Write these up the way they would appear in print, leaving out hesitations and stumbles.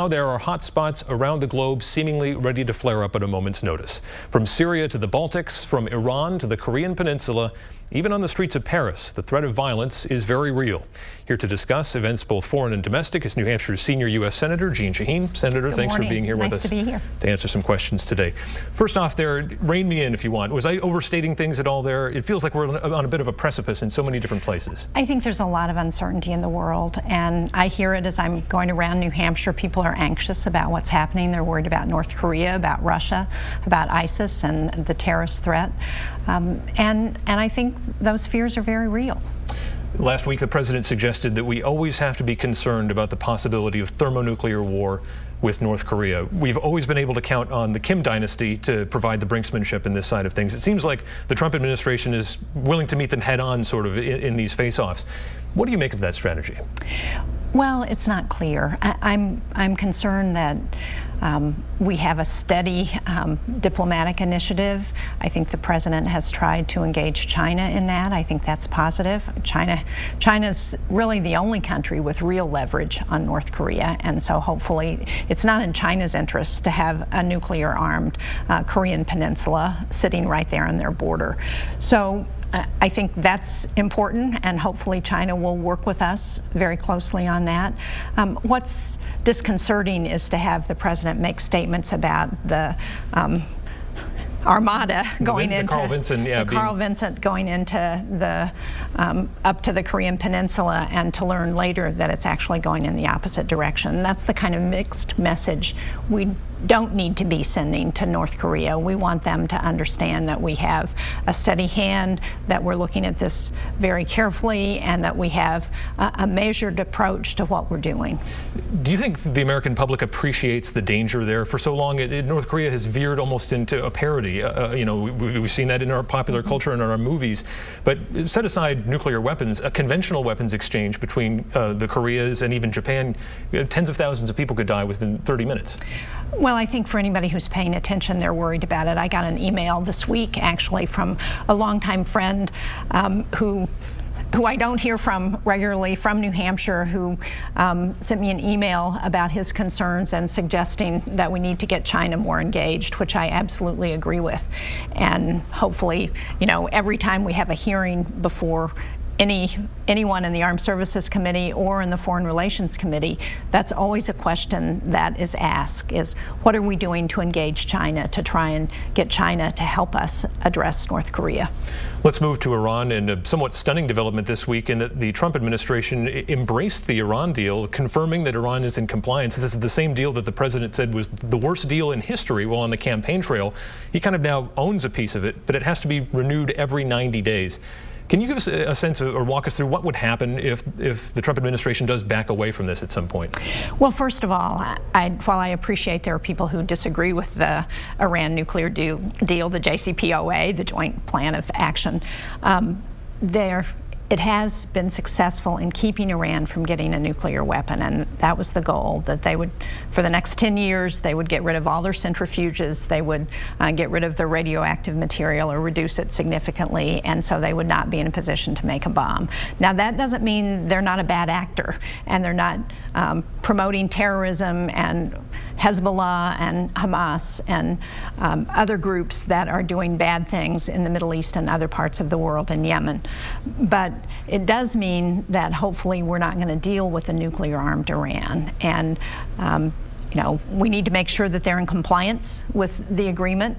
now there are hot spots around the globe seemingly ready to flare up at a moment's notice. From Syria to the Baltics, from Iran to the Korean Peninsula, even on the streets of Paris, the threat of violence is very real. Here to discuss events both foreign and domestic is New Hampshire's senior U.S. Senator Jeanne Shaheen. Senator, thanks for being here with us. Nice to be here. To answer some questions today. First off there, rein me in if you want. Was I overstating things at all there? It feels like we're on a bit of a precipice in so many different places. I think there's a lot of uncertainty in the world, and I hear it as I'm going around New Hampshire. People are anxious about what's happening. They're worried about North Korea, about Russia, about ISIS and the terrorist threat. And I think those fears are very real. Last week, the president suggested that we always have to be concerned about the possibility of thermonuclear war with North Korea. We've always been able to count on the Kim dynasty to provide the brinksmanship in this side of things. It seems like the Trump administration is willing to meet them head on, sort of, in these face-offs. What do you make of that strategy? Well, it's not clear. I'm concerned that we have a steady diplomatic initiative. I think the president has tried to engage China in that. I think that's positive. China's really the only country with real leverage on North Korea, and so hopefully it's not in China's interest to have a nuclear-armed Korean peninsula sitting right there on their border. So I think that's important, and hopefully China will work with us very closely on that. What's disconcerting is to have the president make statements about the Armada going into Carl Vinson, yeah, Carl Vinson going into the up to the Korean Peninsula, and to learn later that it's actually going in the opposite direction. That's the kind of mixed message we don't need to be sending to North Korea. We want them to understand that we have a steady hand, that we're looking at this very carefully, and that we have a measured approach to what we're doing. Do you think the American public appreciates the danger there? For so long, North Korea has veered almost into a parody. You know, we've seen that in our popular culture and in our movies. But set aside nuclear weapons, a conventional weapons exchange between the Koreas and even Japan, tens of thousands of people could die within 30 minutes. Well, I think for anybody who's paying attention, they're worried about it. I got an email this week, actually, from a longtime friend who I don't hear from regularly, from New Hampshire, who sent me an email about his concerns and suggesting that we need to get China more engaged, which I absolutely agree with. And hopefully, you know, every time we have a hearing before anyone in the Armed Services Committee or in the Foreign Relations Committee, that's always a question that is asked, is what are we doing to engage China, to try and get China to help us address North Korea? Let's move to Iran, and a somewhat stunning development this week in that the Trump administration embraced the Iran deal, confirming that Iran is in compliance. This is the same deal that the president said was the worst deal in history while on the campaign trail. He kind of now owns a piece of it, but it has to be renewed every 90 days. Can you give us a sense of, or walk us through what would happen if the Trump administration does back away from this at some point? Well, first of all, while I appreciate there are people who disagree with the Iran nuclear deal, the JCPOA, the Joint Plan of Action, it has been successful in keeping Iran from getting a nuclear weapon, and that was the goal, that they would, for the next 10 years, they would get rid of all their centrifuges, they would get rid of the radioactive material or reduce it significantly, and so they would not be in a position to make a bomb. Now, that doesn't mean they're not a bad actor, and they're not promoting terrorism and Hezbollah and Hamas and other groups that are doing bad things in the Middle East and other parts of the world, in Yemen. But it does mean that hopefully we're not going to deal with a nuclear-armed Iran. And you know, we need to make sure that they're in compliance with the agreement.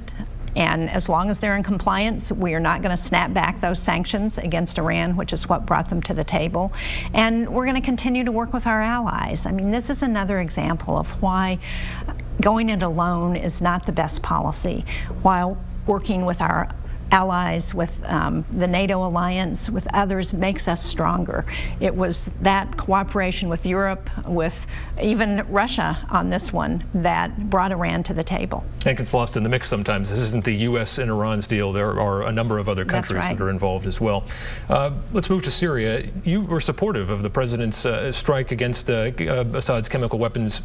And as long as they're in compliance, we are not going to snap back those sanctions against Iran, which is what brought them to the table. And we're going to continue to work with our allies. I mean, this is another example of why going it alone is not the best policy, while working with our allies, with the NATO alliance, with others, makes us stronger. It was that cooperation with Europe, with even Russia on this one, that brought Iran to the table. I think it's lost in the mix sometimes. This isn't the U.S. and Iran's deal. There are a number of other countries that are involved as well. Let's move to Syria. You were supportive of the president's strike against Assad's chemical weapons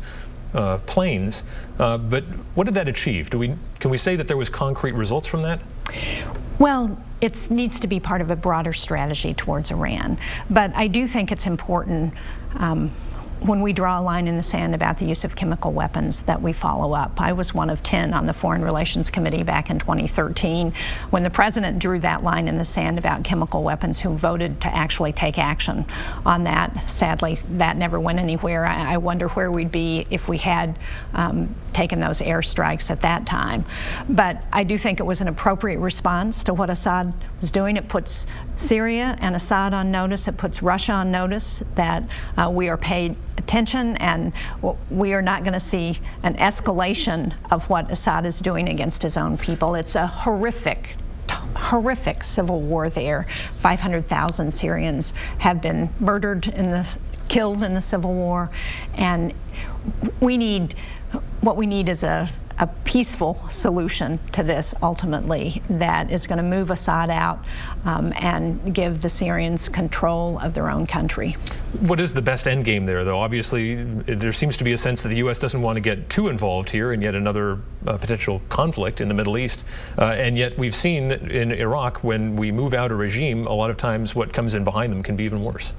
planes, but what did that achieve? Can we say that there was concrete results from that? Well, it needs to be part of a broader strategy towards Iran. But I do think it's important when we draw a line in the sand about the use of chemical weapons, that we follow up. I was one of 10 on the Foreign Relations Committee back in 2013 when the president drew that line in the sand about chemical weapons, who voted to actually take action on that. Sadly, that never went anywhere. I wonder where we'd be if we had taken those airstrikes at that time. But I do think it was an appropriate response to what Assad was doing. It puts Syria and Assad on notice. It puts Russia on notice that we are paid attention, and we are not going to see an escalation of what Assad is doing against his own people. It's a horrific civil war there. 500,000 Syrians have been murdered killed in the civil war, and what we need is a peaceful solution to this, ultimately, that is going to move Assad out and give the Syrians control of their own country. What is the best end game there, though? Obviously, there seems to be a sense that the U.S. doesn't want to get too involved here in yet another potential conflict in the Middle East. And yet we've seen that in Iraq, when we move out a regime, a lot of times what comes in behind them can be even worse.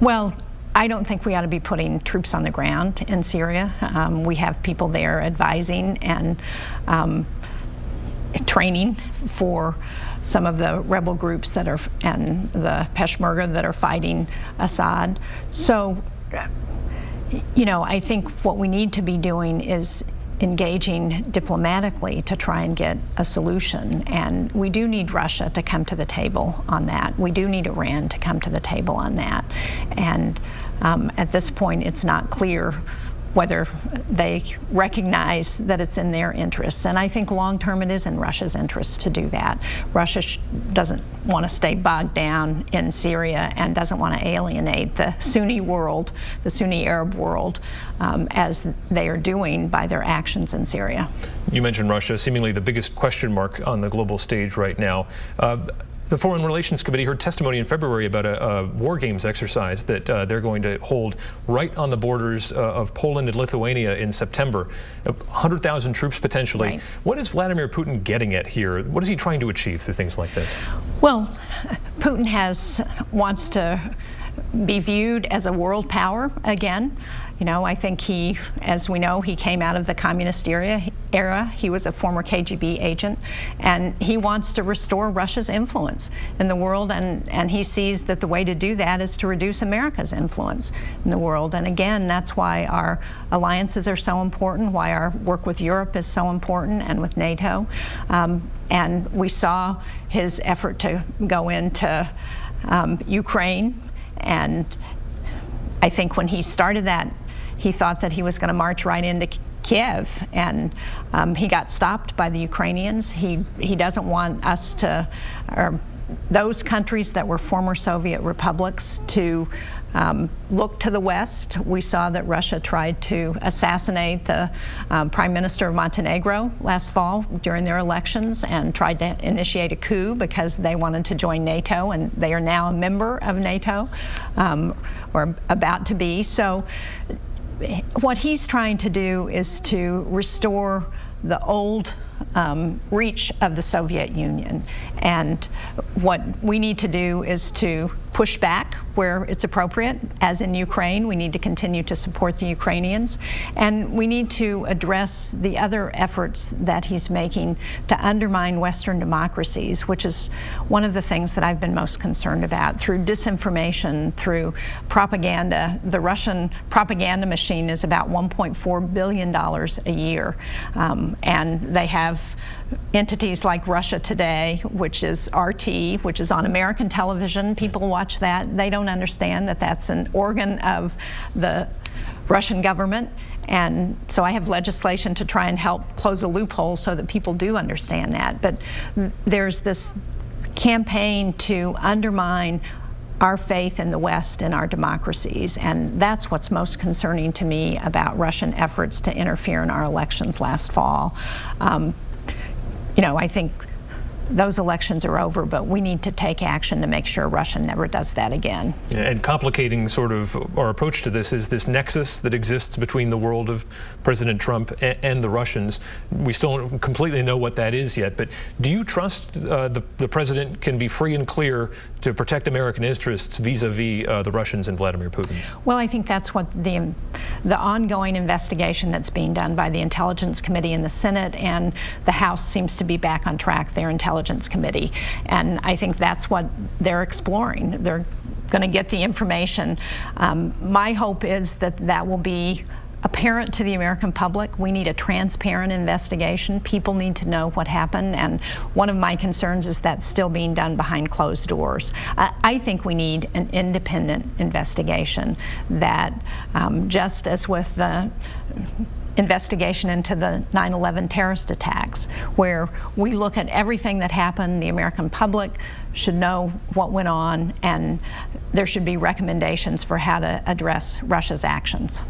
Well, I don't think we ought to be putting troops on the ground in Syria. We have people there advising and training for some of the rebel groups and the Peshmerga that are fighting Assad. So, I think what we need to be doing is engaging diplomatically to try and get a solution. And we do need Russia to come to the table on that. We do need Iran to come to the table on that. And at this point, it's not clear whether they recognize that it's in their interests. And I think long-term it is in Russia's interest to do that. Russia doesn't want to stay bogged down in Syria and doesn't want to alienate the Sunni world, the Sunni Arab world, as they are doing by their actions in Syria. You mentioned Russia, seemingly the biggest question mark on the global stage right now. The Foreign Relations Committee heard testimony in February about a war games exercise that they're going to hold right on the borders of Poland and Lithuania in September. 100,000 troops potentially. Right. What is Vladimir Putin getting at here? What is he trying to achieve through things like this? Well, Putin wants to be viewed as a world power again. I think as we know, he came out of the communist era. He was a former KGB agent, and he wants to restore Russia's influence in the world, and he sees that the way to do that is to reduce America's influence in the world. And again, that's why our alliances are so important, why our work with Europe is so important, and with NATO. And we saw his effort to go into Ukraine, and I think when he started that, he thought that he was going to march right into Kiev, and he got stopped by the Ukrainians. He doesn't want us to, or those countries that were former Soviet republics, to look to the West. We saw that Russia tried to assassinate the Prime Minister of Montenegro last fall during their elections, and tried to initiate a coup because they wanted to join NATO, and they are now a member of NATO, or about to be. So what he's trying to do is to restore the old reach of the Soviet Union. And what we need to do is to push back where it's appropriate, as in Ukraine. We need to continue to support the Ukrainians, and we need to address the other efforts that he's making to undermine Western democracies, which is one of the things that I've been most concerned about. Through disinformation, through propaganda. The Russian propaganda machine is about $1.4 billion a year, and they have entities like Russia Today, which is RT, which is on American television. People watch that. They don't understand that that's an organ of the Russian government. And so I have legislation to try and help close a loophole so that people do understand that. But there's this campaign to undermine our faith in the West and our democracies, and that's what's most concerning to me about Russian efforts to interfere in our elections last fall. I think those elections are over, but we need to take action to make sure Russia never does that again. And complicating sort of our approach to this is this nexus that exists between the world of President Trump and the Russians. We still don't completely know what that is yet, but do you trust the president can be free and clear to protect American interests vis-a-vis the Russians and Vladimir Putin? Well, I think that's what the ongoing investigation that's being done by the Intelligence Committee in the Senate and the House seems to be back on track, their Intelligence Committee. And I think that's what they're exploring. They're going to get the information. My hope is that that will be apparent to the American public. We need a transparent investigation. People need to know what happened, and one of my concerns is that's still being done behind closed doors. I think we need an independent investigation that, just as with the investigation into the 9/11 terrorist attacks, where we look at everything that happened, the American public should know what went on, and there should be recommendations for how to address Russia's actions.